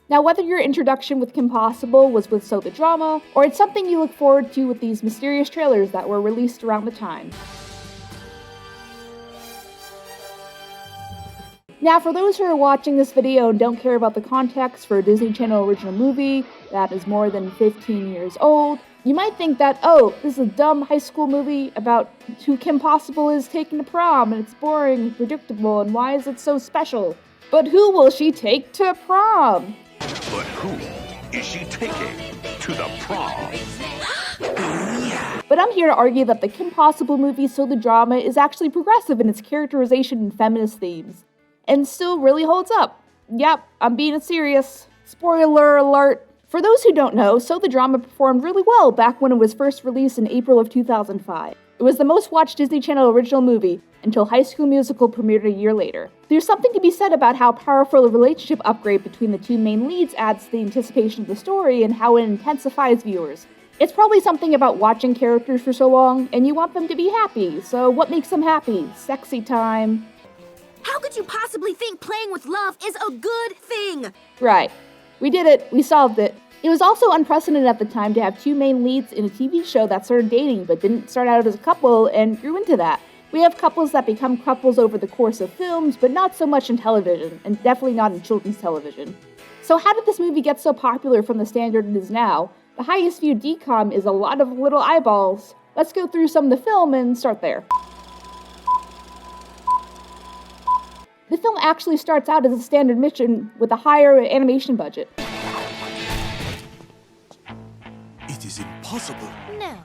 Now, whether your introduction with Kim Possible was with So the Drama, or it's something you look forward to with these mysterious trailers that were released around the time. Now, for those who are watching this video and don't care about the context for a Disney Channel original movie that is more than 15 years old, you might think that, oh, this is a dumb high school movie about who Kim Possible is taking to prom, and it's boring and predictable, and why is it so special? But who will she take to prom? But who is she taking to the prom? But I'm here to argue that the Kim Possible movie So the Drama is actually progressive in its characterization and feminist themes, and still really holds up. Yep, I'm being serious. Spoiler alert. For those who don't know, So the Drama performed really well back when it was first released in April of 2005. It was the most watched Disney Channel original movie until High School Musical premiered a year later. There's something to be said about how powerful a relationship upgrade between the two main leads adds to the anticipation of the story and how it intensifies viewers. It's probably something about watching characters for so long, and you want them to be happy, so what makes them happy? Sexy time. How could you possibly think playing with love is a good thing? Right. We did it. We solved it. It was also unprecedented at the time to have two main leads in a TV show that started dating but didn't start out as a couple and grew into that. We have couples that become couples over the course of films, but not so much in television, and definitely not in children's television. So how did this movie get so popular from the standard it is now? The highest viewed DCOM is a lot of little eyeballs. Let's go through some of the film and start there. The film actually starts out as a standard mission with a higher animation budget. It is impossible. No,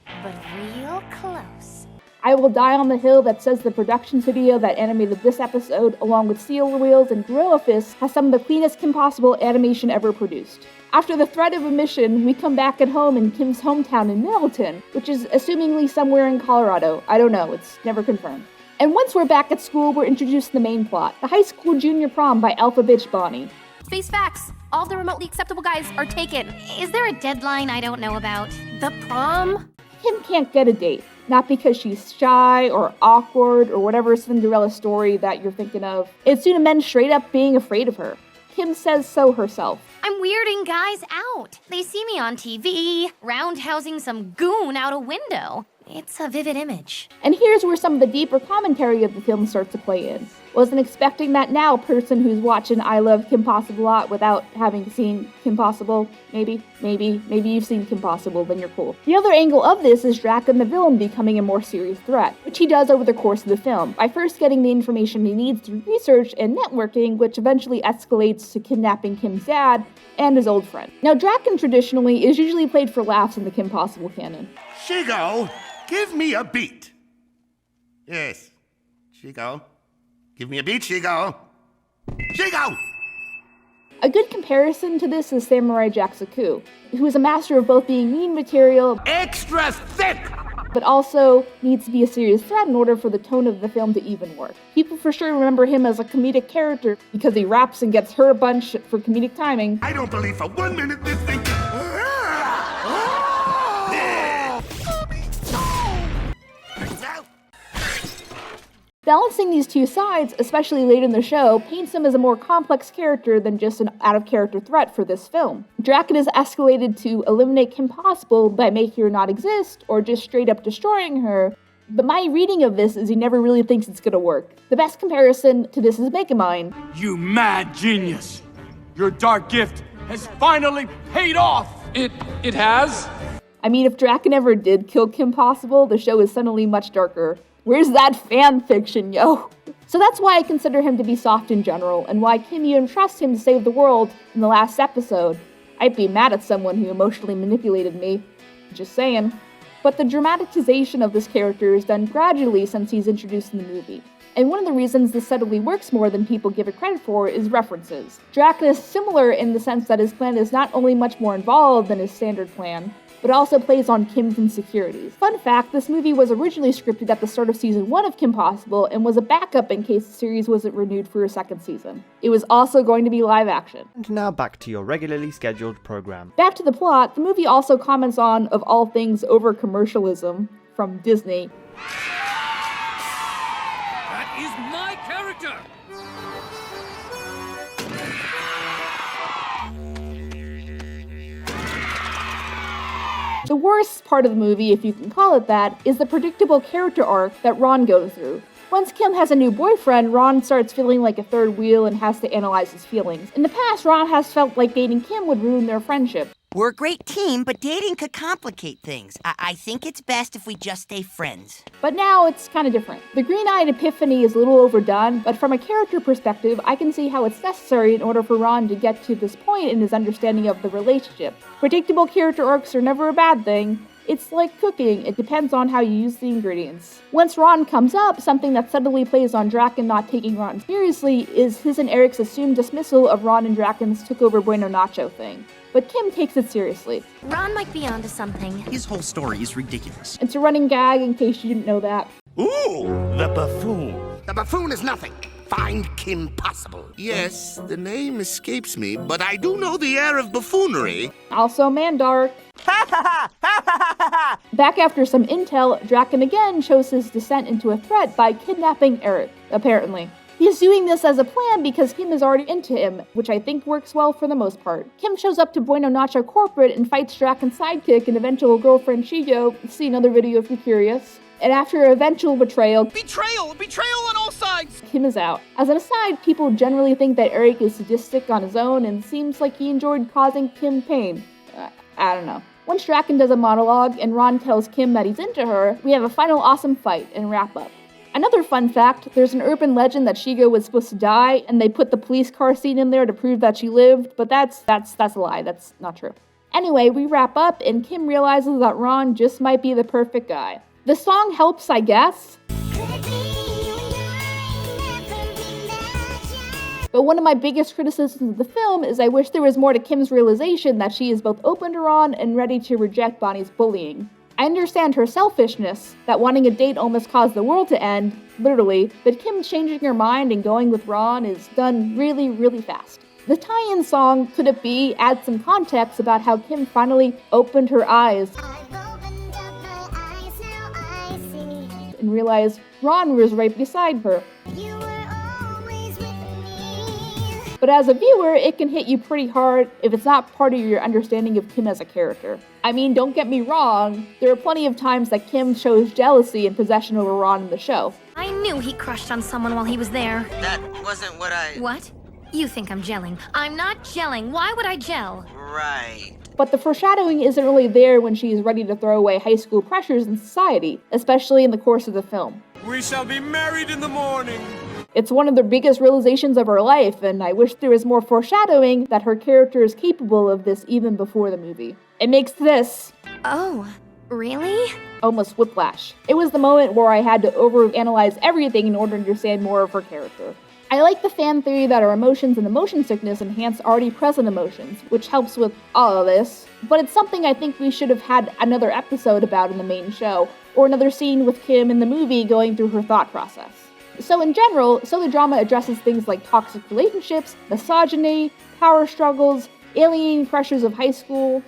but real close. I Will Die on the Hill that says the production studio that animated this episode, along with Steel Wheels and Gorilla Fist, has some of the cleanest Kim Possible animation ever produced. After the threat of a mission, we come back at home in Kim's hometown in Middleton, which is assumingly somewhere in Colorado. I don't know, it's never confirmed. And once we're back at school, we're introduced to the main plot, the high school junior prom by Alpha Bitch Bonnie. Face facts. All the remotely acceptable guys are taken. Is there a deadline I don't know about? The prom? Kim can't get a date. Not because she's shy or awkward or whatever Cinderella story that you're thinking of. It's due to men straight up being afraid of her. Kim says so herself. I'm weirding guys out. They see me on TV, roundhousing some goon out a window. It's a vivid image. And here's where some of the deeper commentary of the film starts to play in. Wasn't expecting that now, person who's watching I Love Kim Possible a lot without having seen Kim Possible. Maybe you've seen Kim Possible, then you're cool. The other angle of this is Drakken the villain becoming a more serious threat, which he does over the course of the film, by first getting the information he needs through research and networking, which eventually escalates to kidnapping Kim's dad and his old friend. Now, Drakken traditionally is usually played for laughs in the Kim Possible canon. Shigo, give me a beat. Yes, Shigo. Give me a beat, Shigo. Shigo! A good comparison to this is Samurai Jack Saku, who is a master of both being mean material, Extra thick! but also needs to be a serious threat in order for the tone of the film to even work. People for sure remember him as a comedic character because he raps and gets hurt a bunch for comedic timing. I don't believe for 1 minute this thing Balancing these two sides, especially late in the show, paints him as a more complex character than just an out-of-character threat for this film. Drakken is escalated to eliminate Kim Possible by making her not exist, or just straight up destroying her, but my reading of this is he never really thinks it's gonna work. The best comparison to this is Megamind. You mad genius! Your dark gift has finally paid off! It has? I mean, if Drakken ever did kill Kim Possible, the show is suddenly much darker. Where's that fan fiction, yo? So that's why I consider him to be soft in general, and why Kim even trusts him to save the world in the last episode. I'd be mad at someone who emotionally manipulated me. Just saying. But the dramatization of this character is done gradually since he's introduced in the movie. And one of the reasons this subtly works more than people give it credit for is references. Drakken is similar in the sense that his plan is not only much more involved than his standard plan, but also plays on Kim's insecurities. Fun fact, this movie was originally scripted at the start of season 1 of Kim Possible and was a backup in case the series wasn't renewed for a second season. It was also going to be live action. And now back to your regularly scheduled program. Back to the plot, the movie also comments on, of all things, over-commercialism from Disney. That is my character! worst part of the movie, if you can call it that, is the predictable character arc that Ron goes through. Once Kim has a new boyfriend, Ron starts feeling like a third wheel and has to analyze his feelings. In the past, Ron has felt like dating Kim would ruin their friendship. We're a great team, but dating could complicate things. I think it's best if we just stay friends. But now it's kind of different. The green-eyed epiphany is a little overdone, but from a character perspective, I can see how it's necessary in order for Ron to get to this point in his understanding of the relationship. Predictable character arcs are never a bad thing. It's like cooking, it depends on how you use the ingredients. Once Ron comes up, something that subtly plays on Drakken not taking Ron seriously is his and Eric's assumed dismissal of Ron and Drakken's took over Bueno Nacho thing. But Kim takes it seriously. Ron might be onto something. His whole story is ridiculous. It's a running gag in case you didn't know that. Ooh, the buffoon. The buffoon is nothing. Find Kim possible. Yes, the name escapes me, but I do know the air of buffoonery. Also Mandark. Back after some intel, Drakken again shows his descent into a threat by kidnapping Eric, apparently. He's doing this as a plan because Kim is already into him, which I think works well for the most part. Kim shows up to Bueno Nacho Corporate and fights Drakken's sidekick and eventual girlfriend Shigo, see another video if you're curious. And after eventual betrayal, Betrayal on all sides! Kim is out. As an aside, people generally think that Eric is sadistic on his own and seems like he enjoyed causing Kim pain. I don't know. Once Drakken does a monologue and Ron tells Kim that he's into her, we have a final awesome fight and wrap up. Another fun fact, there's an urban legend that Shigo was supposed to die, and they put the police car scene in there to prove that she lived, but that's a lie, that's not true. Anyway, we wrap up, and Kim realizes that Ron just might be the perfect guy. The song helps, I guess. But one of my biggest criticisms of the film is I wish there was more to Kim's realization that she is both open to Ron and ready to reject Bonnie's bullying. I understand her selfishness, that wanting a date almost caused the world to end, literally, but Kim changing her mind and going with Ron is done really, really fast. The tie-in song, Could It Be, adds some context about how Kim finally opened her eyes and realized Ron was right beside her. But as a viewer, it can hit you pretty hard if it's not part of your understanding of Kim as a character. I mean, don't get me wrong, there are plenty of times that Kim shows jealousy and possession over Ron in the show. I knew he crushed on someone while he was there. That wasn't what I... What? You think I'm gelling. I'm not gelling. Why would I gel? Right. But the foreshadowing isn't really there when she is ready to throw away high school pressures in society, especially in the course of the film. We shall be married in the morning. It's one of the biggest realizations of her life, and I wish there was more foreshadowing that her character is capable of this even before the movie. It makes this... Oh, really? almost whiplash. It was the moment where I had to overanalyze everything in order to understand more of her character. I like the fan theory that our emotions and emotion sickness enhance already present emotions, which helps with all of this, but it's something I think we should have had another episode about in the main show, or another scene with Kim in the movie going through her thought process. So in general, the drama addresses things like toxic relationships, misogyny, power struggles, alienating pressures of high school,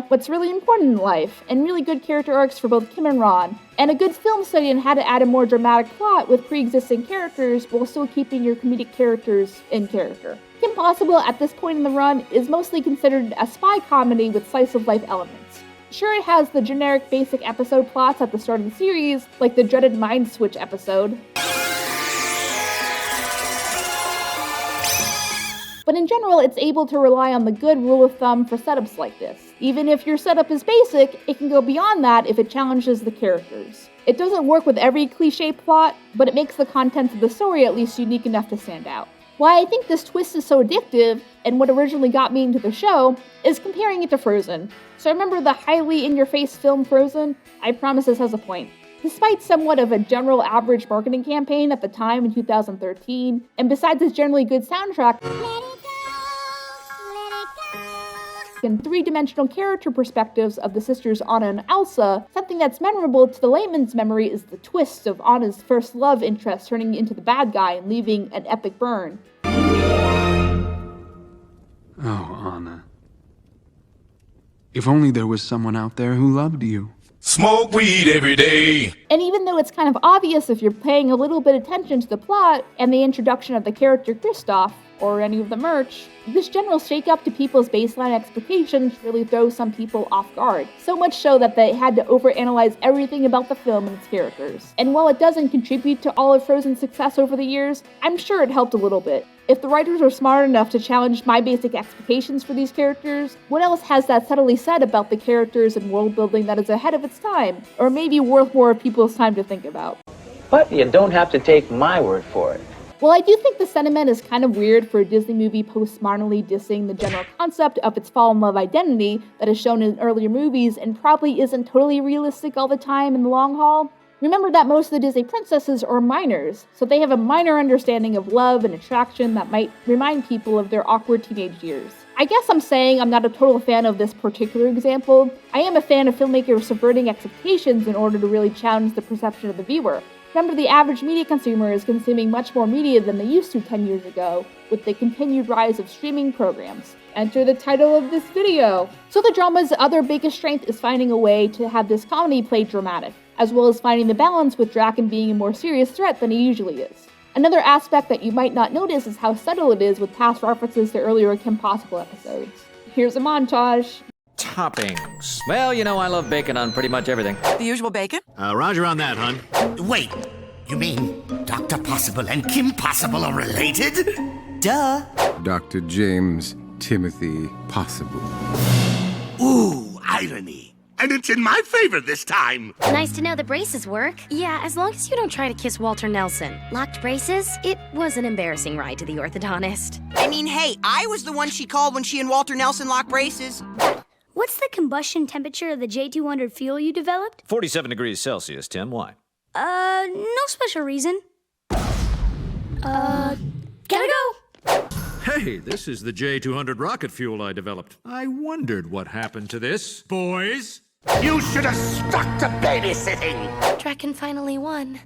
what's really important in life, and really good character arcs for both Kim and Ron, and a good film study on how to add a more dramatic plot with pre-existing characters while still keeping your comedic characters in character. Kim Possible, at this point in the run, is mostly considered a spy comedy with slice-of-life elements. Sure, it has the generic basic episode plots at the start of the series, like the dreaded Mind Switch episode. But in general, it's able to rely on the good rule of thumb for setups like this. Even if your setup is basic, it can go beyond that if it challenges the characters. It doesn't work with every cliché plot, but it makes the contents of the story at least unique enough to stand out. Why I think this twist is so addictive, and what originally got me into the show, is comparing it to Frozen. So remember the highly in-your-face film Frozen? I promise this has a point. Despite somewhat of a general average marketing campaign at the time in 2013, and besides its generally good soundtrack, and three-dimensional character perspectives of the sisters Anna and Elsa, something that's memorable to the layman's memory is the twist of Anna's first love interest turning into the bad guy and leaving an epic burn. Oh, Anna. If only there was someone out there who loved you. Smoke weed every day. And even though it's kind of obvious if you're paying a little bit attention to the plot and the introduction of the character Kristoff, or any of the merch, this general shake-up to people's baseline expectations really throws some people off guard, so much so that they had to overanalyze everything about the film and its characters. And while it doesn't contribute to all of Frozen's success over the years, I'm sure it helped a little bit. If the writers were smart enough to challenge my basic expectations for these characters, what else has that subtly said about the characters and world building that is ahead of its time, or maybe worth more of people's time to think about? But you don't have to take my word for it. Well, I do think the sentiment is kind of weird for a Disney movie postmodernly dissing the general concept of its fall-in-love identity that is shown in earlier movies and probably isn't totally realistic all the time in the long haul. Remember that most of the Disney princesses are minors, so they have a minor understanding of love and attraction that might remind people of their awkward teenage years. I guess I'm saying I'm not a total fan of this particular example. I am a fan of filmmakers subverting expectations in order to really challenge the perception of the viewer. Remember, the average media consumer is consuming much more media than they used to 10 years ago, with the continued rise of streaming programs. Enter the title of this video. So the drama's other biggest strength is finding a way to have this comedy play dramatic, as well as finding the balance with Drakken being a more serious threat than he usually is. Another aspect that you might not notice is how subtle it is with past references to earlier Kim Possible episodes. Here's a montage. Toppings. Well, you know I love bacon on pretty much everything. The usual bacon? Roger on that, hon. Wait, you mean Dr. Possible and Kim Possible are related? Duh. Dr. James Timothy Possible. Ooh, irony. And it's in my favor this time. Nice to know the braces work. Yeah, as long as you don't try to kiss Walter Nelson. Locked braces? It was an embarrassing ride to the orthodontist. I mean, hey, I was the one she called when she and Walter Nelson locked braces. What's the combustion temperature of the J200 fuel you developed? 47 degrees Celsius, Tim. Why? No special reason. Gotta go! Hey, this is the J200 rocket fuel I developed. I wondered what happened to this. Boys? You should have stuck to babysitting. Drakken finally won.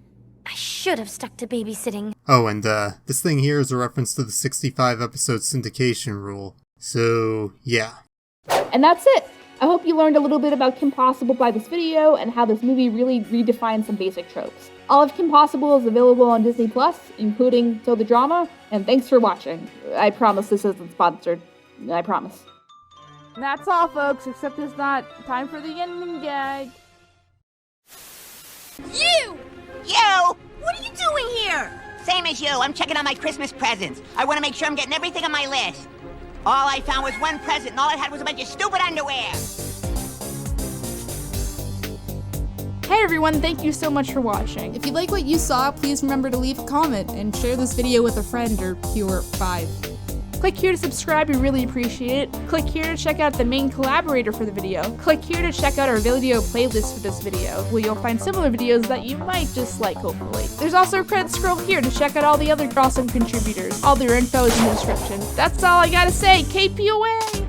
I should have stuck to babysitting. Oh, and this thing here is a reference to the 65 episode syndication rule. So, yeah. And that's it! I hope you learned a little bit about Kim Possible by this video and how this movie really redefines some basic tropes. All of Kim Possible is available on Disney+, including So the Drama, and thanks for watching. I promise this isn't sponsored. I promise. And that's all, folks, except it's not time for the ending gag. You! You! What are you doing here? Same as you. I'm checking on my Christmas presents. I want to make sure I'm getting everything on my list. All I found was one present, and all I had was a bunch of stupid underwear. Hey everyone, thank you so much for watching. If you like what you saw, please remember to leave a comment and share this video with a friend or two or five. Click here to subscribe, we really appreciate it. Click here to check out the main collaborator for the video. Click here to check out our video playlist for this video, where you'll find similar videos that you might just like, hopefully. There's also a credit scroll here to check out all the other awesome contributors. All their info is in the description. That's all I gotta say, KP away!